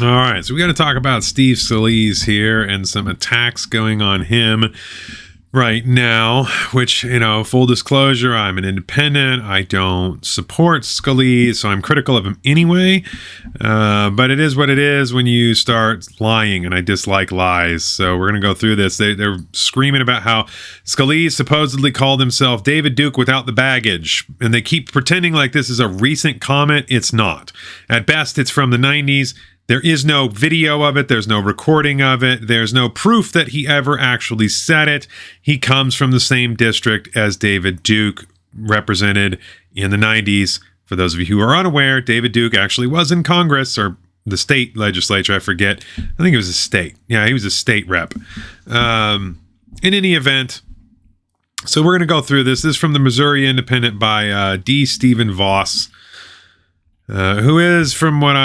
All right, so we got to talk about Steve Scalise here and some attacks going on him right now, which, full disclosure, I'm an independent. I don't support Scalise, so I'm critical of him anyway. But it is what it is when you start lying, and I dislike lies. So we're going to go through this. They're screaming about how Scalise supposedly called himself David Duke without the baggage, and they keep pretending like this is a recent comment. It's not. At best, it's from the 90s. There is no video of it. There's no recording of it. There's no proof that he ever actually said it. He comes from the same district as David Duke, represented in the 90s. For those of you who are unaware, David Duke actually was in Congress, or the state legislature, I forget. I think it was a state. Yeah, he was a state rep. In any event, so we're going to go through this. This is from the Missouri Independent by D. Stephen Voss. Who is, from what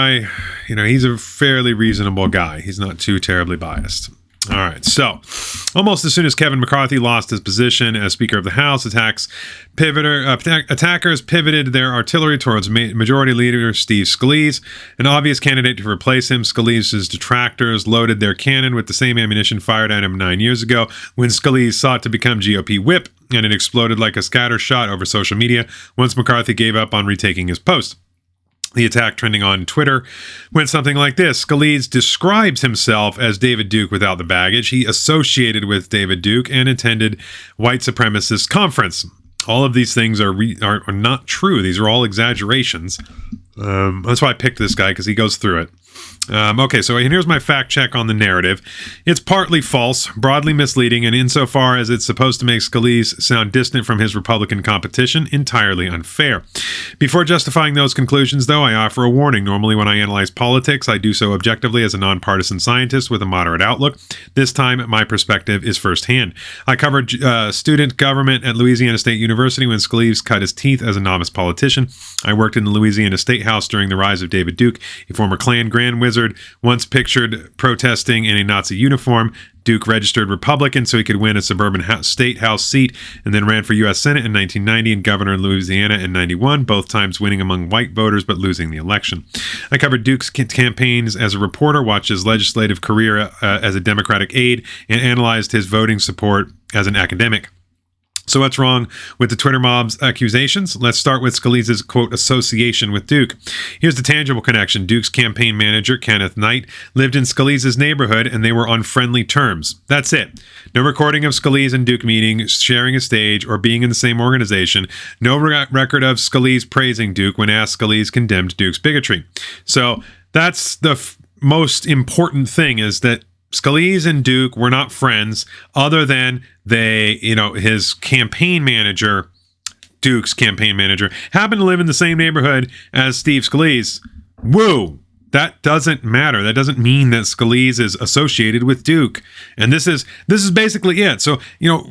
he's a fairly reasonable guy. He's not too terribly biased. All right, so almost as soon as Kevin McCarthy lost his position as Speaker of the House, attackers pivoted their artillery towards Majority Leader Steve Scalise, an obvious candidate to replace him. Scalise's detractors loaded their cannon with the same ammunition fired at him 9 years ago when Scalise sought to become GOP whip, and it exploded like a scatter shot over social media once McCarthy gave up on retaking his post. The attack trending on Twitter went something like this. Scalise describes himself as David Duke without the baggage. He associated with David Duke and attended white supremacist conference. All of these things are not true. These are all exaggerations. That's why I picked this guy, because he goes through it. Okay, so here's my fact check on the narrative. It's partly false, broadly misleading, and insofar as it's supposed to make Scalise sound distant from his Republican competition, entirely unfair. Before justifying those conclusions, though, I offer a warning. Normally when I analyze politics, I do so objectively as a nonpartisan scientist with a moderate outlook. This time, my perspective is firsthand. I covered student government at Louisiana State University when Scalise cut his teeth as a novice politician. I worked in the Louisiana State House during the rise of David Duke, a former Klan Grand Wizard, once pictured protesting in a Nazi uniform. Duke registered Republican so he could win a suburban state house seat, and then ran for U.S. Senate in 1990 and governor in Louisiana in 91, both times winning among white voters but losing the election. I covered Duke's campaigns as a reporter, watched his legislative career as a Democratic aide, and analyzed his voting support as an academic. So what's wrong with the Twitter mob's accusations? Let's start with Scalise's, quote, association with Duke. Here's the tangible connection. Duke's campaign manager, Kenneth Knight, lived in Scalise's neighborhood, and they were on friendly terms. That's it. No recording of Scalise and Duke meeting, sharing a stage, or being in the same organization. No record of Scalise praising Duke when asked. Scalise condemned Duke's bigotry. So that's the most important thing, is that Scalise and Duke were not friends, other than his campaign manager, Duke's campaign manager, happened to live in the same neighborhood as Steve Scalise. Woo! That doesn't matter. That doesn't mean that Scalise is associated with Duke. And this is basically it. So,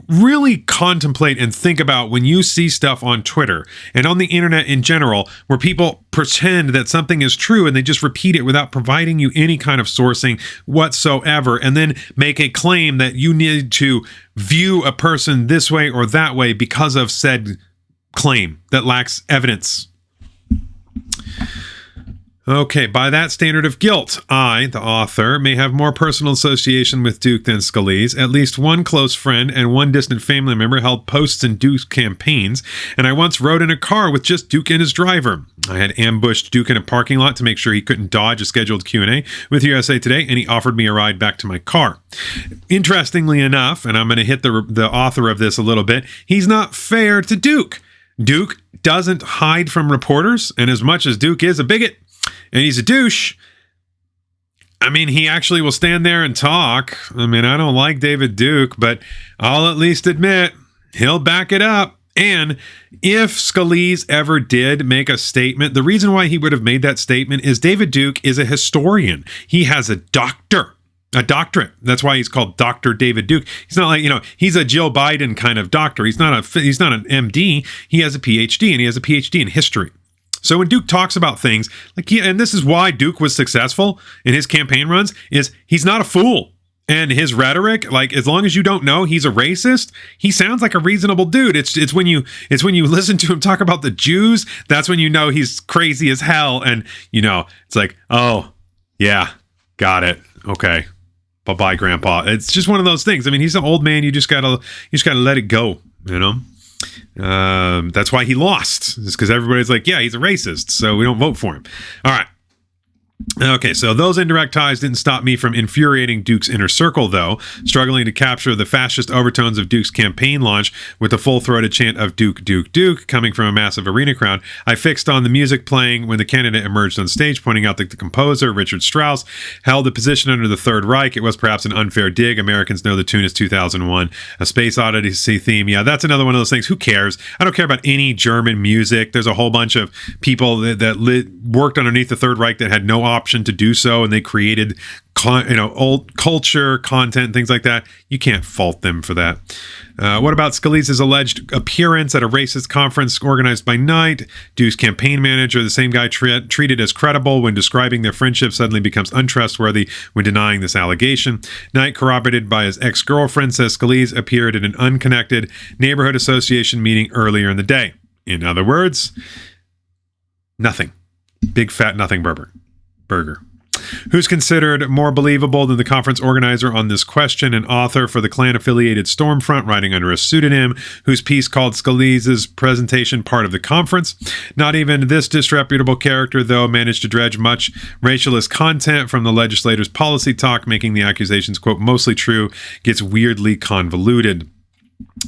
really contemplate and think about when you see stuff on Twitter and on the internet in general, where people pretend that something is true and they just repeat it without providing you any kind of sourcing whatsoever, and then make a claim that you need to view a person this way or that way because of said claim that lacks evidence. Okay, by that standard of guilt, I, the author, may have more personal association with Duke than Scalise. At least one close friend and one distant family member held posts in Duke's campaigns, and I once rode in a car with just Duke and his driver. I had ambushed Duke in a parking lot to make sure he couldn't dodge a scheduled Q&A with USA Today, and he offered me a ride back to my car. Interestingly enough, and I'm going to hit the author of this a little bit, he's not fair to Duke. Duke doesn't hide from reporters, and as much as Duke is a bigot, and he's a douche, he actually will stand there and talk. I don't like David Duke, but I'll at least admit he'll back it up. And if Scalise ever did make a statement, the reason why he would have made that statement is David Duke is a historian. He has a doctorate. That's why he's called Dr. David Duke. He's not like, he's a Jill Biden kind of doctor. He's not an MD. He has a PhD, and he has a PhD in history. So when Duke talks about things and this is why Duke was successful in his campaign runs, is he's not a fool. And his rhetoric, as long as you don't know he's a racist, he sounds like a reasonable dude. It's when you listen to him talk about the Jews, that's when you know he's crazy as hell. And it's like, oh yeah, Got it. Okay. Bye-bye, Grandpa. It's just one of those things. I mean, he's an old man. You just gotta let it go, you know? That's why he lost. It's because everybody's like, yeah, he's a racist, so we don't vote for him. All right. Okay, so those indirect ties didn't stop me from infuriating Duke's inner circle, though, struggling to capture the fascist overtones of Duke's campaign launch with the full-throated chant of Duke, Duke, Duke coming from a massive arena crowd. I fixed on the music playing when the candidate emerged on stage, pointing out that the composer, Richard Strauss, held a position under the Third Reich. It was perhaps an unfair dig. Americans know the tune is 2001, a Space Odyssey theme. Yeah, that's another one of those things. Who cares? I don't care about any German music. There's a whole bunch of people that worked underneath the Third Reich that had no option to do so, and they created old culture, content, things like that. You can't fault them for that. What about Scalise's alleged appearance at a racist conference organized by Knight? Duke's campaign manager, the same guy treated as credible when describing their friendship, suddenly becomes untrustworthy when denying this allegation. Knight, corroborated by his ex-girlfriend, says Scalise appeared at an unconnected neighborhood association meeting earlier in the day. In other words, nothing. Big fat nothing burger. Who's considered more believable than the conference organizer on this question? An author for the Klan-affiliated Stormfront, writing under a pseudonym, whose piece called Scalise's presentation part of the conference. Not even this disreputable character, though, managed to dredge much racialist content from the legislator's policy talk, making the accusations, quote, mostly true, gets weirdly convoluted.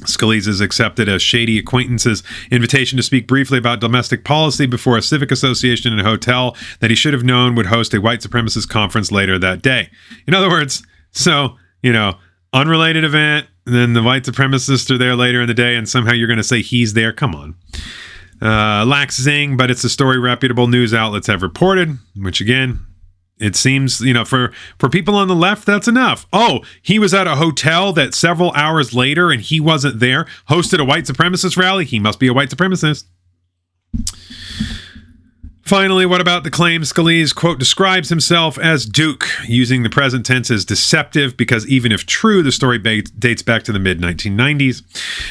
Scalise is accepted as shady acquaintance's invitation to speak briefly about domestic policy before a civic association in a hotel that he should have known would host a white supremacist conference later that day. In other words, unrelated event, and then the white supremacists are there later in the day, and somehow you're going to say he's there. Come on. Lacks zing, but it's a story reputable news outlets have reported, which again, it seems, for people on the left, that's enough. Oh, he was at a hotel that several hours later and he wasn't there, hosted a white supremacist rally. He must be a white supremacist. Finally, what about the claim Scalise, quote, describes himself as Duke, using the present tense as deceptive because even if true, the story dates back to the mid-1990s.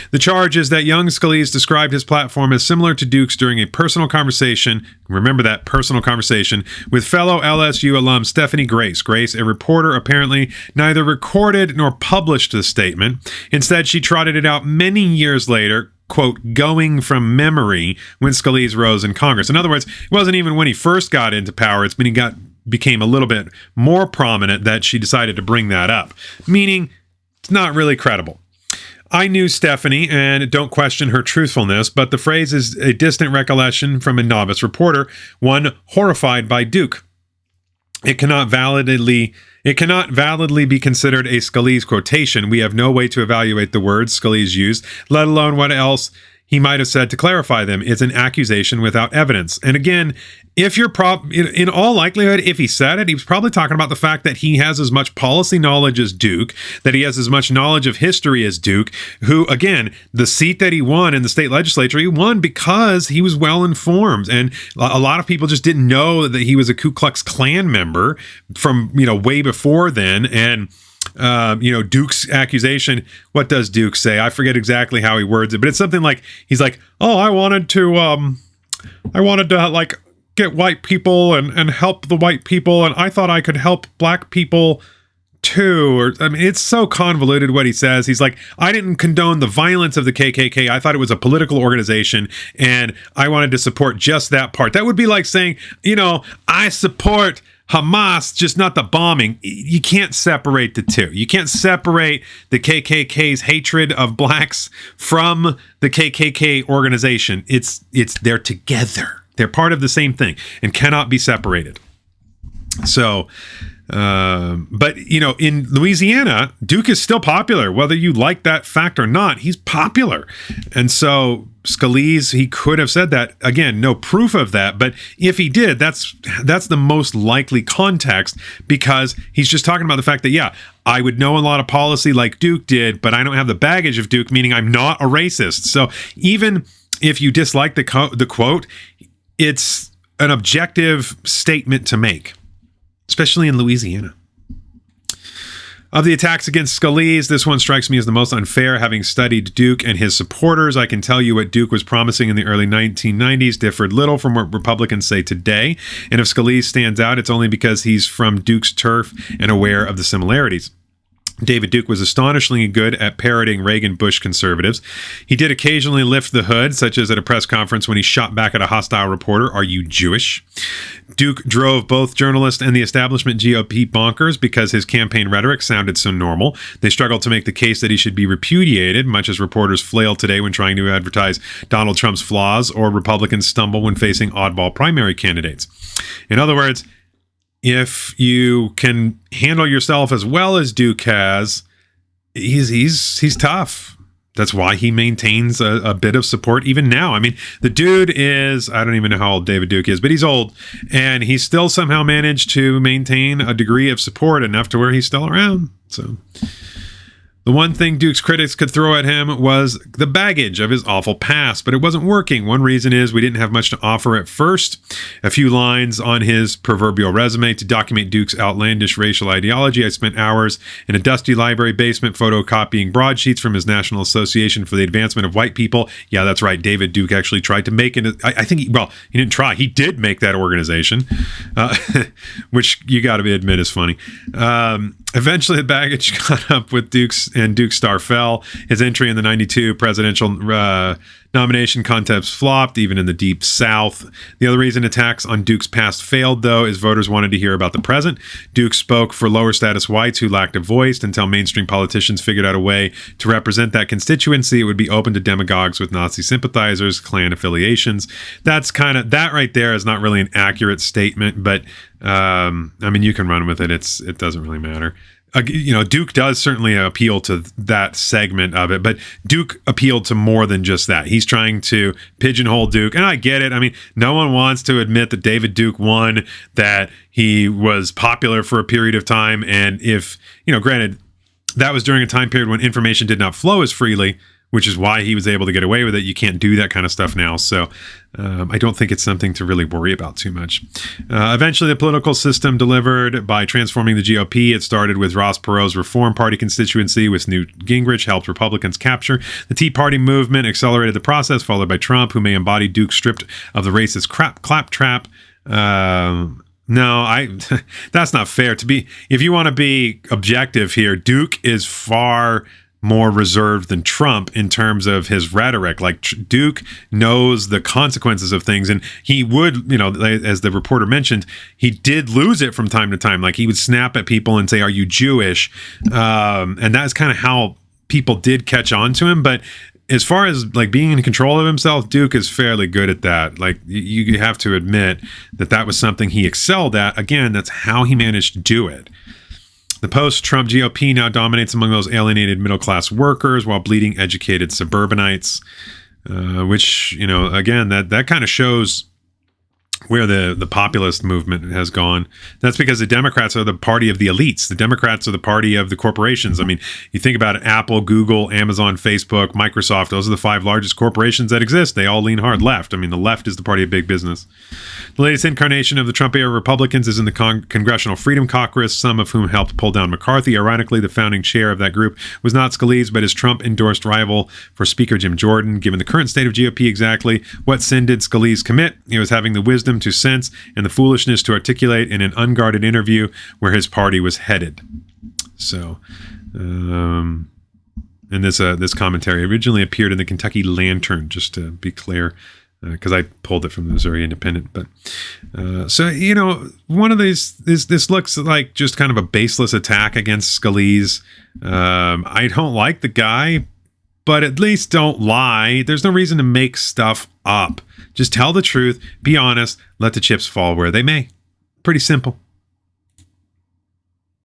The charge is that young Scalise described his platform as similar to Duke's during a personal conversation, remember that, personal conversation, with fellow LSU alum Stephanie Grace. Grace, a reporter, apparently neither recorded nor published the statement. Instead, she trotted it out many years later, quote, going from memory when Scalise rose in Congress. In other words, it wasn't even when he first got into power. It's when he became a little bit more prominent that she decided to bring that up, meaning it's not really credible. I knew Stephanie and don't question her truthfulness, but the phrase is a distant recollection from a novice reporter, one horrified by Duke. It cannot validly be considered a Scalise quotation. We have no way to evaluate the words Scalise used, let alone what else he might have said to clarify them. It's an accusation without evidence. And again, if you're in all likelihood, if he said it, he was probably talking about the fact that he has as much policy knowledge as Duke, that he has as much knowledge of history as Duke, who, again, the seat that he won in the state legislature, he won because he was well informed. And a lot of people just didn't know that he was a Ku Klux Klan member from, way before then. And Duke's accusation, what does Duke say? I forget exactly how he words it, but it's something like, he's like, oh, I wanted to get white people and help the white people, and I thought I could help black people too. It's so convoluted what he says. He's like, I didn't condone the violence of the KKK. I thought it was a political organization, and I wanted to support just that part. That would be like saying, I support Hamas, just not the bombing. You can't separate the two. You can't separate the KKK's hatred of blacks from the KKK organization. They're together. They're part of the same thing and cannot be separated. So, but in Louisiana, Duke is still popular, whether you like that fact or not. He's popular. And so Scalise, he could have said that. Again, no proof of that, but if he did, that's the most likely context, because he's just talking about the fact that, yeah, I would know a lot of policy like Duke did, but I don't have the baggage of Duke, meaning I'm not a racist. So even if you dislike the quote, it's an objective statement to make, especially in Louisiana. Of the attacks against Scalise, this one strikes me as the most unfair. Having studied Duke and his supporters, I can tell you what Duke was promising in the early 1990s differed little from what Republicans say today. And if Scalise stands out, it's only because he's from Duke's turf and aware of the similarities. David Duke was astonishingly good at parroting Reagan-Bush conservatives. He did occasionally lift the hood, such as at a press conference when he shot back at a hostile reporter, "Are you Jewish?" Duke drove both journalists and the establishment GOP bonkers because his campaign rhetoric sounded so normal. They struggled to make the case that he should be repudiated, much as reporters flail today when trying to advertise Donald Trump's flaws, or Republicans stumble when facing oddball primary candidates. In other words, if you can handle yourself as well as Duke has, he's tough. That's why he maintains a bit of support even now. I mean, the dude is, I don't even know how old David Duke is, but he's old, and he still somehow managed to maintain a degree of support enough to where he's still around. So the one thing Duke's critics could throw at him was the baggage of his awful past, but it wasn't working. One reason is we didn't have much to offer at first. A few lines on his proverbial resume to document Duke's outlandish racial ideology. I spent hours in a dusty library basement photocopying broadsheets from his National Association for the Advancement of White People. Yeah, that's right. David Duke actually tried to make it. I think, he didn't try. He did make that organization, which you got to admit is funny. Eventually, the baggage caught up with Duke's star fell. His entry in the 92 presidential nomination contest flopped, even in the Deep South. The other reason attacks on Duke's past failed, though, is voters wanted to hear about the present. Duke spoke for lower status whites who lacked a voice. Until mainstream politicians figured out a way to represent that constituency, it would be open to demagogues with Nazi sympathizers, Klan affiliations. That's that right there is not really an accurate statement, but I mean, you can run with it. It doesn't really matter. Duke does certainly appeal to that segment of it, but Duke appealed to more than just that. He's trying to pigeonhole Duke, and I get it. I mean, no one wants to admit that David Duke won, that he was popular for a period of time, and if, granted, that was during a time period when information did not flow as freely, which is why he was able to get away with it. You can't do that kind of stuff now. So I don't think it's something to really worry about too much. Eventually, the political system delivered by transforming the GOP. It started with Ross Perot's Reform Party constituency, with Newt Gingrich helped Republicans capture. The Tea Party movement accelerated the process, followed by Trump, who may embody Duke stripped of the racist claptrap. No, that's not fair. If you want to be objective here, Duke is far more reserved than Trump in terms of his rhetoric. Like, Duke knows the consequences of things, and he would, as the reporter mentioned, he did lose it from time to time. Like, he would snap at people and say, "Are you Jewish?" And that's kind of how people did catch on to him. But as far as like being in control of himself, Duke is fairly good at that. Like, you have to admit that was something he excelled at. Again, that's how he managed to do it. The post-Trump GOP now dominates among those alienated middle-class workers while bleeding educated suburbanites, which, again, that kind of shows where the populist movement has gone. That's because the Democrats are the party of the elites. The Democrats are the party of the corporations. I mean, you think about it, Apple, Google, Amazon, Facebook, Microsoft, those are the 5 largest corporations that exist. They all lean hard left. I mean, the left is the party of big business. The latest incarnation of the Trump-era Republicans is in the Congressional Freedom Caucus, some of whom helped pull down McCarthy. Ironically, the founding chair of that group was not Scalise, but his Trump-endorsed rival for Speaker Jim Jordan. Given the current state of GOP, exactly what sin did Scalise commit? He was having the wisdom to sense and the foolishness to articulate in an unguarded interview where his party was headed. So, and this commentary originally appeared in the Kentucky Lantern, just to be clear, because I pulled it from the Missouri Independent. But so, one of these, this looks like just kind of a baseless attack against Scalise. I don't like the guy, but at least don't lie. There's no reason to make stuff up. Just tell the truth, be honest, let the chips fall where they may. Pretty simple.